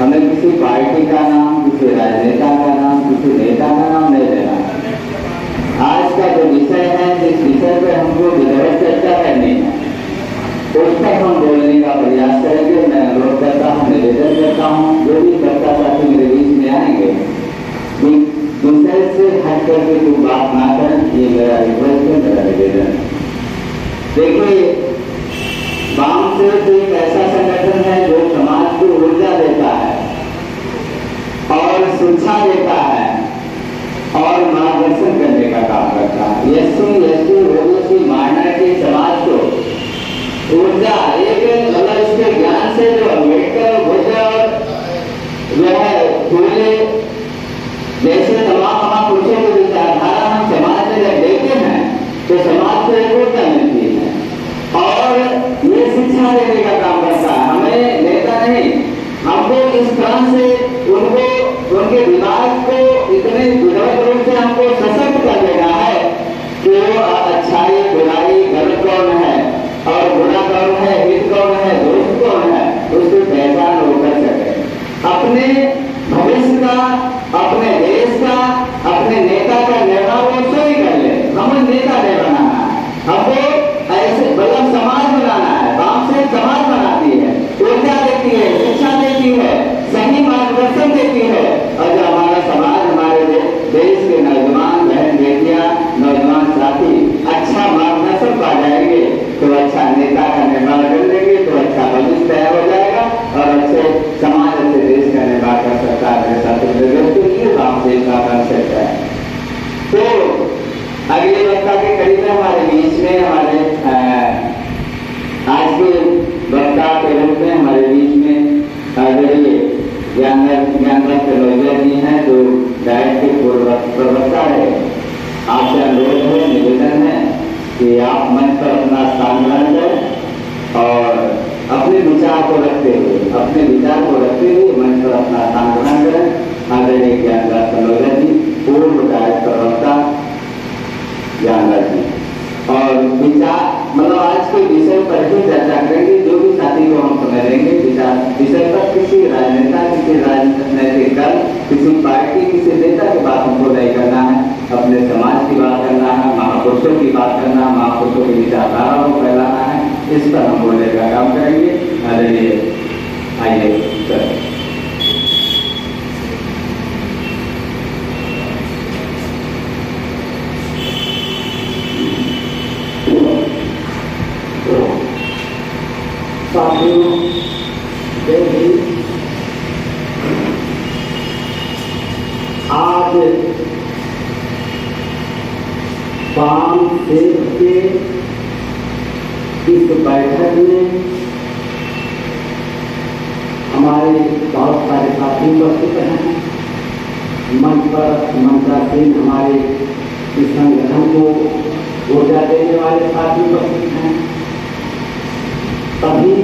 हमें किसी पार्टी का नाम, किसी राजनेता का नाम, किसी नेता का नाम नहीं लेना है। आज का जो विषय है, जिस विषय पर हमको विधिवत चर्चा करनी है, उस पर हम बोलने का प्रयास करेंगे। मैं अनुरोध करता हूँ, निवेदन करता हूँ, जो भी वक्ता साथी मेरे बीच में आएंगे, विषय से हट करके कोई बात ना करें, ये मेरा रिक्वेस्ट है, मेरा निवेदन है। देखिए, वामसेवक एक ऐसा संगठन है जो समाज को ऊर्जा देता है और शिक्षा देता है और मार्गदर्शन करने का काम करता है। SC, OBC माइनॉरिटी समाज को ऊर्जा, एक मतलब इसके ज्ञान से जो अम्बेडकर, बुद्ध और वह फूले जैसे तमाम महापुरुषों की विचारधारा हम समाज में जब देखते हैं तो समाज को एक ऊर्जा मिलती है और ये शिक्षा देने का काम करता है। हमें नेता नहीं, हमको इस तरह से उनको, उनके दिमाग को इतने विधिवत रूप से हमको सशक्त कर देना है कि वो अच्छाई, बुराई, गलत कौन है और बुरा कौन है, हित कौन है, दोस्त कौन है, उसकी पहचान वो कर सके। अपने भविष्य का, अपने देश का, अपने नेता का निर्माण वो स्वयं कर ले। हमें नेता नहीं बनाना है, हमको ऐसे मतलब समाज बनाना है। वामसेवक समाज बनाती है, ऊर्जा देती है, शिक्षा देती है, सही मार्गदर्शन देती है और जो हमारा समाज, हमारे देश के नौजवान बहन बेटियां, नौजवान साथी अच्छा मार्गदर्शन पा जाएंगे तो अच्छा नेता का निर्माण कर लेंगे, तो अच्छा भविष्य तैयार हो जाएगा और अच्छे समाज, अच्छे देश का निर्माण कर सकता है। वामसेवक का कंसेप्ट है। तो अगले वक्ता के करीब में हमारे बीच में, हमारे आज के वक्ता के रूप में हमारे बीच में आदरणीय ज्ञानरत्न कनौजिया जी हैं, जो डायट के पूर्व प्रवक्ता है। आपसे अनुरोध है, निवेदन है कि आप मंच पर अपना स्थान ग्रहण करें और अपने विचार को रखते हुए मंच पर अपना स्थान ग्रहण करें। आदरणीय ज्ञानरत्न कनौजिया जी, पूर्व डायट प्रवक्ता ज्ञानरत्न जी, और विचार मतलब आज के विषय पर ही चर्चा करेंगे। जो भी साथी को हम समय देंगे विषय पर, किसी राजनेता, किसी राजनैतिक दल, किसी पार्टी, किसी नेता की बात हमको नहीं करना है, अपने समाज की बात करना है, महापुरुषों की बात करना है, महापुरुषों की विचारधारा को फैलाना है। इस पर हम बोलने का काम करेंगे। आदरणीय आइए सर। आज वामसेवक के इस बैठक में हमारे बहुत सारे साथी उपस्थित हैं। मंच पर मंत्रासीन हमारे इस संगठन को ऊर्जा देने वाले साथी उपस्थित हैं। सभी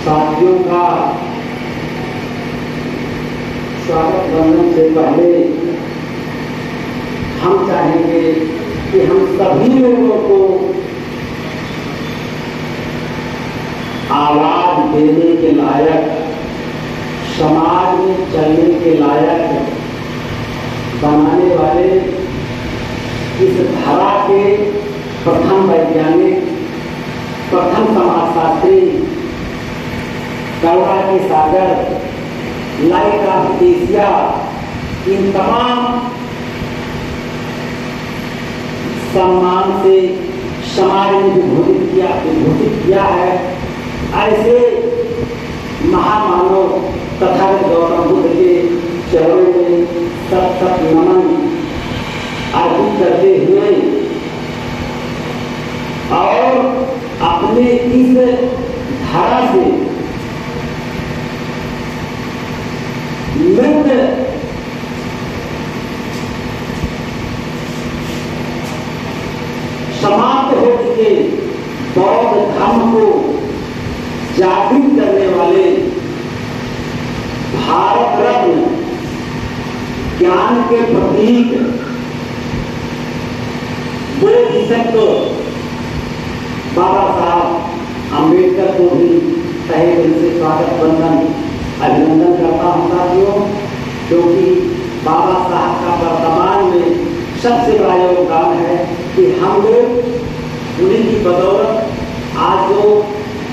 साथियों का स्वागत करने से पहले हम चाहेंगे कि हम सभी लोगों को आवाज देने के लायक, समाज में चलने के लायक बनाने वाले इस धारा के प्रथम वैज्ञानिक, प्रथम समाजशास्त्री, करुणा के सागर, लाइट ऑफ एशिया, इन तमाम सम्मान से समाज ने विभूषित किया है। ऐसे महामानव तथागत गौतम बुद्ध के चरणों में सत नमन अर्पित करते हुए और अपने इस धारा से मृत समाप्त हो चुके बौद्ध धर्म को जागृत करने वाले भारत रत्न ज्ञान के प्रतीक बोधिसत्व बाबा साहब अम्बेडकर को भी तहे दिल से स्वागत वंदन अभिनंदन करता हूँ साथियों, क्योंकि बाबा साहब का वर्तमान में सबसे बड़ा योगदान है कि हम लोग उन्हीं की बदौलत आज जो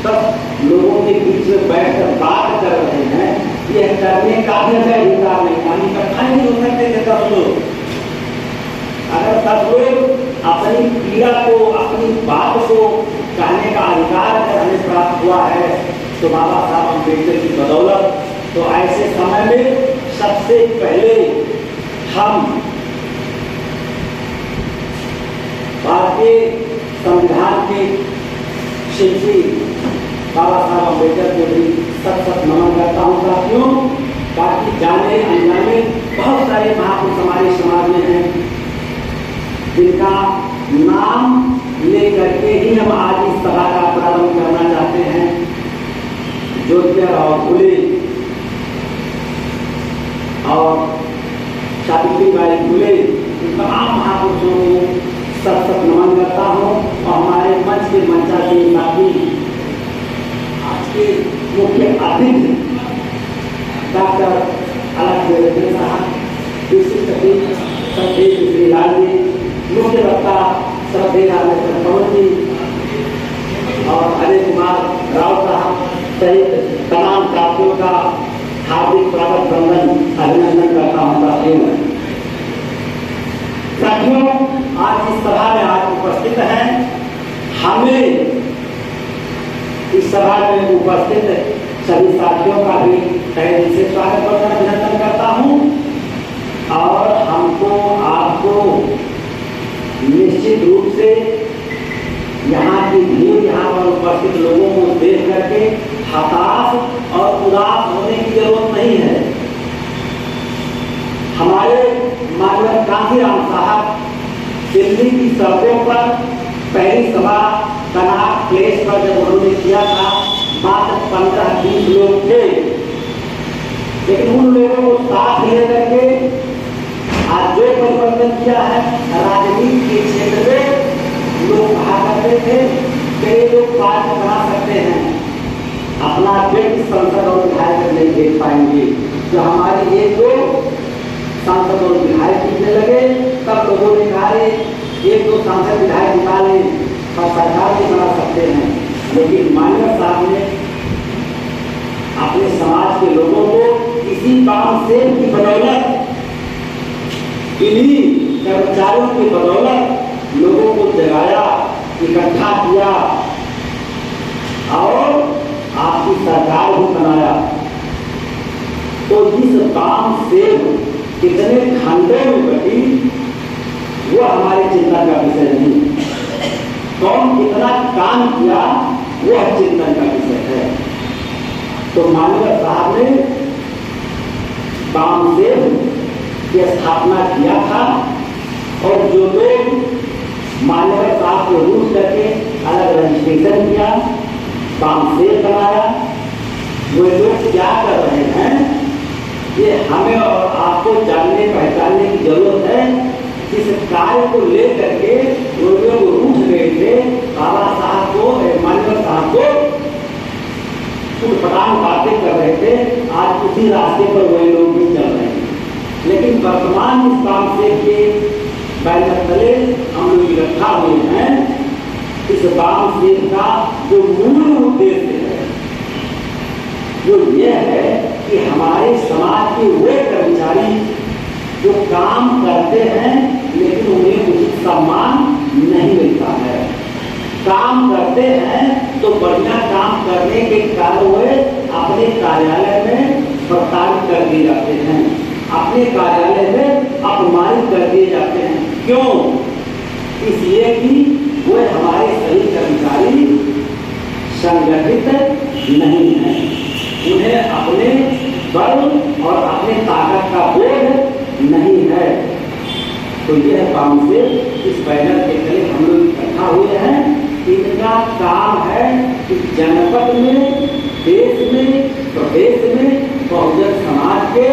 सब लोगों के बीच में बैठकर बात कर रहे हैं, यह करने का भी हमें अधिकार नहीं, हम इकट्ठा नहीं हो सकते थे 10 लोग। अगर 10 लोग अपनी पीड़ा को, अपनी बात को कहने का अधिकार अगर हमें प्राप्त हुआ है तो बाबा साहब अम्बेडकर की बदौलत, तो ऐसे समय में सबसे पहले हम भारतीय संविधान के शिल्पी बाबा साहब अम्बेडकर को भी सत नमन करता हूँ साथियों। बाकी जाने अनजाने बहुत सारे महापुरुष हमारे समाज में हैं जिनका नाम लेकर के ही हम आज इस सभा का प्रारंभ करना चाहते हैं। ज्योतिराव फुले और सावित्रीबाई फुले, तमाम महापुरुषों को सत नमन करता हूँ। और हमारे मंच के मंचासीन साथी, आज के मुख्य अतिथि डॉक्टर अलग साहब, सतीश श्रीलाल जी, मुख्य वक्ता श्रद्धेय पवन जी और अजय कुमार राव साहब सहित तमाम साथियों का हार्दिक स्वागत अभिनंदन करता हूँ साथियों। आज इस सभा में आज उपस्थित हैं, हमें इस सभा में उपस्थित सभी साथियों का भी तहे दिल से स्वागत और अभिनंदन करता हूँ। और हमको आपको निश्चित रूप से यहाँ की भीड़, यहाँ पर उपस्थित लोगों को देख करके हताश और उदास होने की जरूरत नहीं है। हमारे माननीय कांशीराम साहब दिल्ली की सड़कों पर पहली सभा कनाट प्लेस पर जब उन्होंने किया था, मात्र 15-20 लोग थे, लेकिन उन लोगों को साथ लेकर के आज जो परिवर्तन किया है राजनीति के क्षेत्र में, लोग कहा करते थे कई लोग पार्टी बना सकते हैं, अपना व्यक्ति संसद और विधायक नहीं देख पाएंगे। जो हमारी एक दो सांसद और विधायक जीतने लगे, तब लोगों ने कहा एक दो सांसद विधायक निकाले और सरकार भी बना सकते हैं। लेकिन माननीय साहब ने अपने समाज के लोगों को इसी काम से की बदौलत, इन्हीं कर्मचारियों की बदौलत लोगों को जगाया, इकट्ठा किया और आपकी सरकार भी बनाया। तो इस काम से कितने खंडों में बटी वो हमारे चिंता का विषय नहीं, कौन कितना काम किया वह चिंतन का विषय है। तो माननीय साहब ने बामदेव की स्थापना किया था और जो लोग माननीय साहब को रूट करके अलग रजिस्ट्रेशन किया, बामदेव बनाया, वो लोग क्या कर रहे हैं ये हमें और आपको जानने पहचानने की जरूरत है। जिस कार्य को लेकर के वो लोग रूठ गए थे, बाबा साहब को, माननीय साहब को पटान बातें कर रहे थे, आज उसी रास्ते पर वही लोग भी चल रहे हैं। लेकिन वर्तमान इस काम से के बैनर तले हम लोग इकट्ठा हुए हैं। इस काम से का जो मूल उद्देश्य है वो ये है कि हमारे समाज के वे कर्मचारी जो काम करते हैं लेकिन उन्हें उचित सम्मान नहीं मिलता है, काम करते हैं तो बढ़िया काम करने के कारण वे अपने कार्यालय में प्रताड़ित कर दिए जाते हैं, अपने कार्यालय में अपमानित कर दिए जाते हैं। क्यों? इसलिए कि वे हमारे सही कर्मचारी संगठित नहीं है, उन्हें अपने बल और अपने ताकत का बोध नहीं है। तो यह काम से इस बैनर के तले हम लोग इकट्ठा हुए हैं। इनका काम है कि जनपद में, देश में, प्रदेश में बहुजन समाज के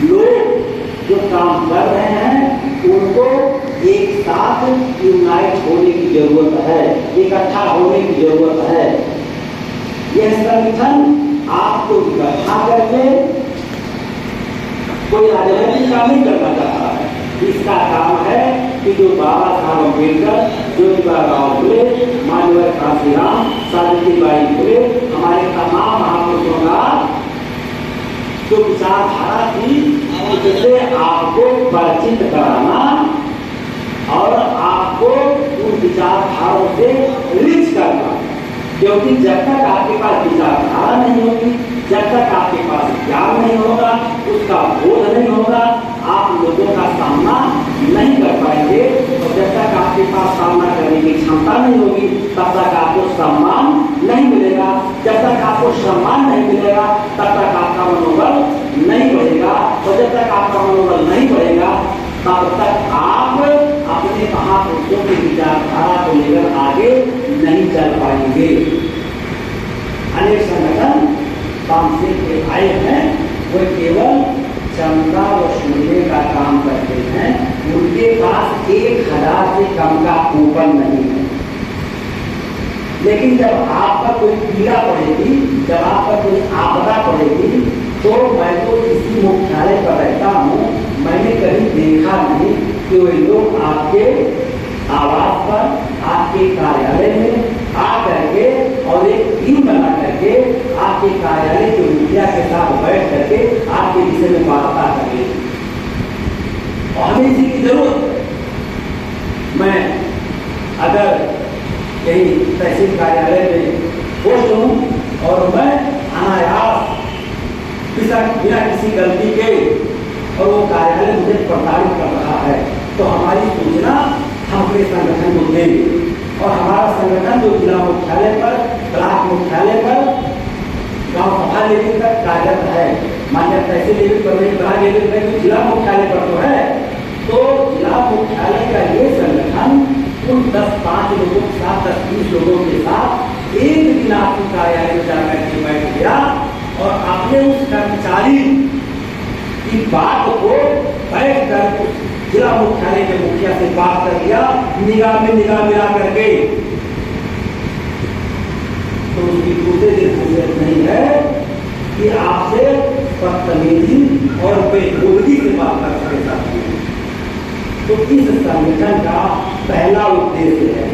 लोग जो काम कर रहे हैं उनको एक साथ यूनाइट होने की जरूरत है, इकट्ठा होने की जरूरत है। यह संगठन आपको इकट्ठा करके कोई राजनीतिक काम नहीं करना चाहता है। इसका काम है कि जो बाबा साहब अम्बेडकर, ज्योतिबा फुले, माननीय कांशीराम, सावित्रीबाई फुले, हमारे तमाम महापुरुषों का जो विचारधारा थी उससे आपको परिचित कराना और आपको उन विचारधाराओं से रिच करना। क्योंकि जब तक आपके पास विचारधारा नहीं होगी, जब तक आपके पास ज्ञान नहीं होगा, उसका बोध नहीं होगा, आप लोगों का सामना नहीं कर पाएंगे। और जब तक आपके पास सामना करने की क्षमता नहीं होगी, तब तक आपको सम्मान नहीं मिलेगा। जब तक आपको सम्मान नहीं मिलेगा, तब तक आपका मनोबल नहीं बढ़ेगा। और जब तक आपका मनोबल नहीं बढ़ेगा, तब तक आप अपने महापुरुषों की विचारधारा को लेकर आगे नहीं चल पाएंगे। अनेक संगठन तामसिक के आए हैं, वो केवल चंदा वसूलने का काम करते हैं। उनके पास 1000 से कम का कूपन नहीं है। लेकिन जब आप पर कोई पीड़ा पड़ेगी, जब आप पर कोई आपदा पड़ेगी, तो मैं तो इसी मुख्यालय पर रहता हूँ, मैंने कभी देखा नहीं कि वे लोग आपके आवास पर, आपके कार्यालय में आ करके और एक टीम बना करके आपके कार्यालय के मुखिया के साथ बैठ करके आपके विषय में वार्ता करें। और हमें इसी की जरूरत है। मैं अगर कहीं तहसील कार्यालय में पोस्ट हूँ और मैं अनायास बिना किसी गलती के और वो कार्यालय मुझे प्रताड़ित कर रहा है, तो हमारी सूचना हम अपने संगठन को देंगे। और हमारा संगठन जो जिला मुख्यालय पर, ब्लॉक मुख्यालय पर, गांव सभा लेवल तक कार्यरत है, मान्य तहसील लेवल पर नहीं, ब्लॉक लेवल पर, जिला मुख्यालय पर तो है, तो जिला मुख्यालय का ये संगठन उन 10-5 लोगों के साथ, 10-20 लोगों के साथ एक दिन आपके कार्यालय में जाकर के बैठ गया और आपने उस कर्मचारी की बात को बैठ कर जिला मुख्यालय के मुखिया से बात कर लिया, निगाह में निगाह मिला करके। तो उसकी दूसरे दिन जरूरत नहीं है कि आपसे बदतमीजी और बेहूदगी से बात कर सके। तो इस संगठन का पहला उद्देश्य है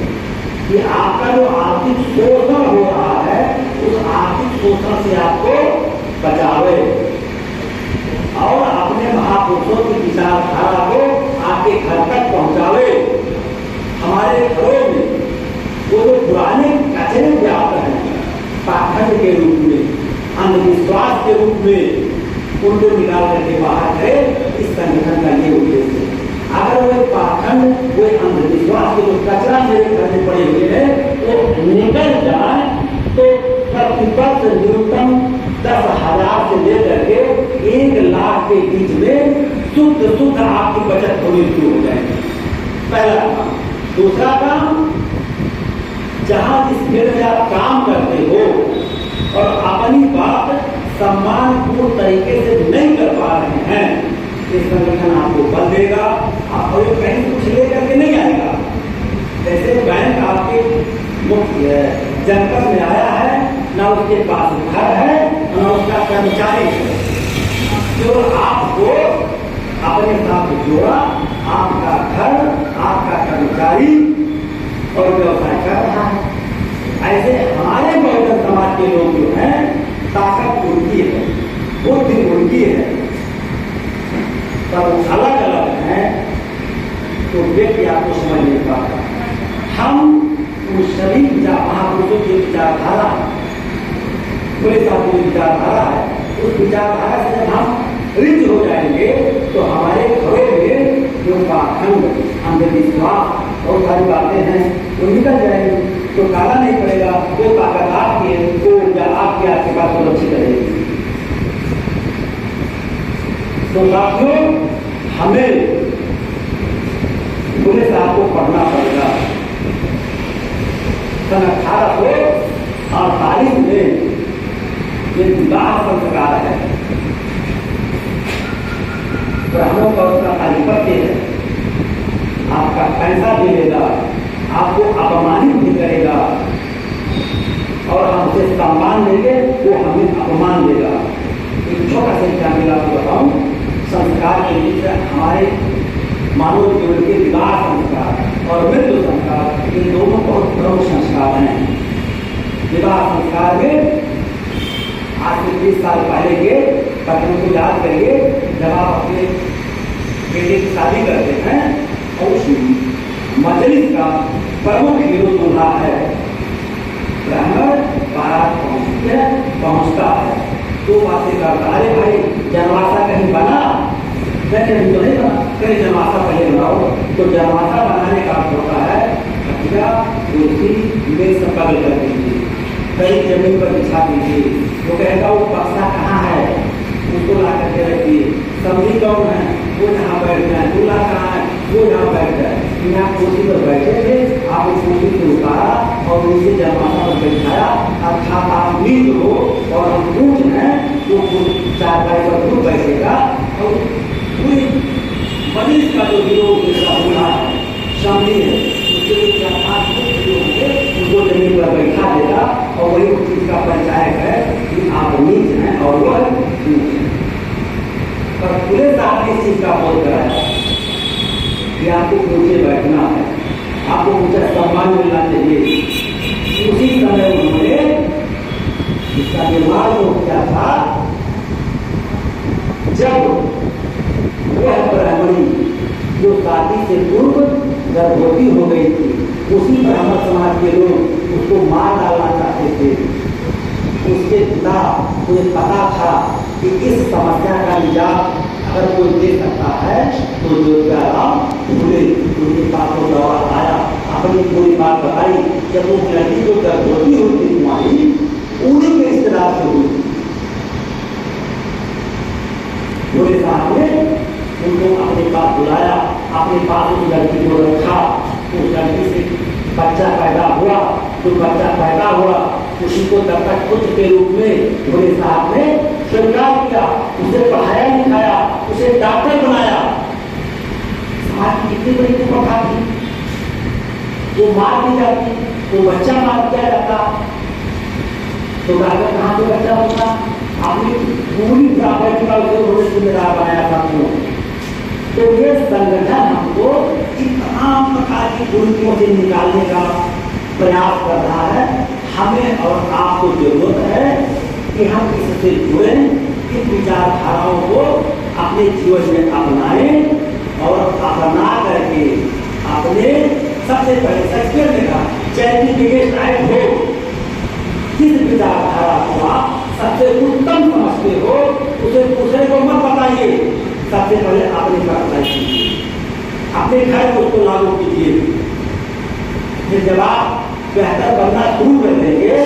कि आपका जो आर्थिक शोषण हो रहा है, उस आर्थिक शोषण से आपको बचावे और अपने महापुरुषों की विचारधारा को आपके घर तक पहुंचावे। हमारे घरों में वो जो पुराने कचरे व्याप्त हैं, पाखंड के रूप में, अंधविश्वास के रूप में, उनको निकाल करके बाहर करे। इस संगठन का ये उद्देश्य है। अगर वो पाखंड, वो अंधविश्वास के जो कचरा मेरे घर में पड़े हुए हैं, तो निकल जाए, तो प्रतिपक्ष न्यूनतम 10,000 से लेकर के 1 लाख के बीच में शुद्ध आपकी बचत होनी शुरू हो जाएगी। पहला काम। दूसरा काम, जहां जिस फील्ड में आप काम करते हो और अपनी बात सम्मानपूर्ण तरीके से नहीं कर पा रहे हैं, ये संगठन आपको बल देगा। आप कहीं कुछ लेकर के नहीं आएगा। जैसे बैंक आपके मुख्य जनपद में आया है, ना उसके पास घर है, ना उसका कर्मचारी है, जो आपको अपने साथ जोड़ा, आपका घर, आपका कर्मचारी और व्यवसाय कर रहा है। ऐसे हमारे बहुजन समाज के लोग जो हैं, ताकत उनकी है, बुद्धि उनकी है, तब अलग अलग है, तो व्यक्ति आपको समझ नहीं पाता। हम उन सभी महापुरुषों की विचारधारा, पुलिस आपकी विचारधारा है, उस विचारधारा से जब हम रिच हो जाएंगे, तो हमारे घरों में जो पाखंड, अंधविश्वास और सारी बातें हैं, वो निकल जाएंगी। तो काला नहीं पड़ेगा, वो ताकत आपकी है, वो ऊर्जा आपके पास सुरक्षित रहेगी। तो साथियों, हमें पुलिस आपको पढ़ना पड़ेगा। सन 1848 में ये विवाह संस्कार है, ब्राह्मणों का उसका आधिपत्य है, आपका पैसा भी लेगा, आपको अपमानित भी करेगा, और हम उसे सम्मान देंगे, वो हमें अपमान देगा। एक छोटा सा एग्जाम्पल आपको बताऊं, संस्कार के बीच हमारे मानव जीवन के विवाह संस्कार और मृत्यु संस्कार, इन दोनों बहुत प्रमुख संस्कार हैं। विवाह संस्कार में आज से 20 साल पहले के घटना को याद करिए, जब आप अपने बेटे की शादी करते हैं और उस मजलिस का प्रमुख हीरो दूल्हा है, ब्राह्मण बारात पहुंचता है, तो बातें करता, अरे भाई जनवासा कहीं बना, कहीं तो नहीं बना, कहीं जनवासा पहले बनाओ। तो जनवासा बनाने का अर्थ होता है खटिया कुर्सी मेज सब बगल कर दीजिए, कई जमीन पर बिछा दीजिए। वो कहेगा वो बक्सा कहाँ है, उसको ला करके रखिए, सब्जी कौन है, वो यहाँ बैठ जाए, दूल्हा कहाँ है, वो यहाँ बैठ जाए। यहाँ कुर्सी पर बैठे थे, आप उस कुर्सी से उतारा और नीचे जनमाता पर बैठाया, अर्थात आप नींद हो और हम पूछ हैं, वो चारपाई पर दूर बैठेगा और पूरी मरीज का जो विरोध दूल्हा है, शामिल है, उसके लिए क्या खास होंगे, उनको जमीन पर बैठा देगा और वही उस चीज का परिचायक है कि आप नीच हैं और वह नीच है। पर पूरे साथ इस चीज का बोध कराया कि आपको नीचे बैठना है, आपको ऊंचा सम्मान मिलना चाहिए। उसी समय उन्होंने इसका निर्माण हो किया था जब वह ब्राह्मणी जो शादी से पूर्व गर्भवती हो गई थी, उसी ब्राह्मण समाज के लोग उसको मार डालना चाहते थे। उसके पिता को पता था कि इस समस्या का निजात अगर कोई दे सकता है तो जोगियाराम फूले उनके पास वो दौड़ा आया, अपनी पूरी बात बताई। जब वो लड़की जो गर्भवती होती तुम्हारी उन्हीं के रिश्तेदार से हुई, बोले साहब ने उनको अपने पास बुलाया, अपने पास उस लड़की को रखा, उस लड़की से बच्चा पैदा हुआ। तो बच्चा पैदा हुआ उसी को तब तक पुत्र के रूप में भोले साहब ने स्वीकार किया, उसे पढ़ाया लिखाया, उसे डॉक्टर बनाया। समाज की कितनी बड़ी कुप्रथा थी, वो मार दी जाती, वो बच्चा मार दिया जाता, तो डॉक्टर कहाँ से बच्चा होता? आपने पूरी प्रॉपर्टी का उसे जिम्मेदार बनाया था। तो ये संगठन हमको तमाम प्रकार की कुरीतियों से निकालने का प्रयास कर रहा है। हमें और आपको जरूरत है कि हम इससे जुड़े, इन विचारधाराओं को अपने जीवन में अपनाएं और अपना करके अपने सबसे पहले सक्रिय में का चैती बिगेस्ट राइट हो, किस विचारधारा को आप सबसे उत्तम समझते हो उसे दूसरे को मत बताइए, सबसे पहले अपने पर अप्लाई कीजिए, अपने घर में उसको लागू कीजिए। फिर जब आप बेहतर बनना शुरू कर देंगे,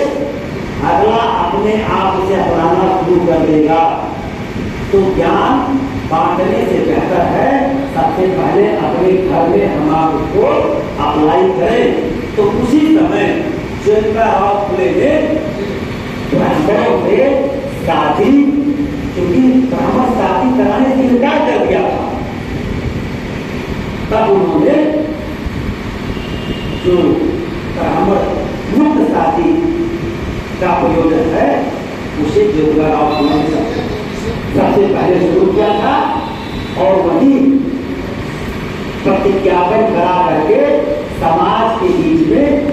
अगला अपने आप उसे अपनाना शुरू कर देगा। तो ज्ञान बांटने से बेहतर है सबसे पहले अपने घर में हम आप उसको अप्लाई करें। तो उसी समय ज्योतिराव फुले ने ब्राह्मणों से शादी, क्योंकि ब्राह्मण शादी कराने से इनकार कर दिया था, तब उन्होंने जो ब्राह्मण मुक्त शादी का प्रयोजन है उसे ज्योतिराव फुले ने सबसे पहले शुरू किया था और वही प्रतिज्ञापन करा करके समाज के बीच में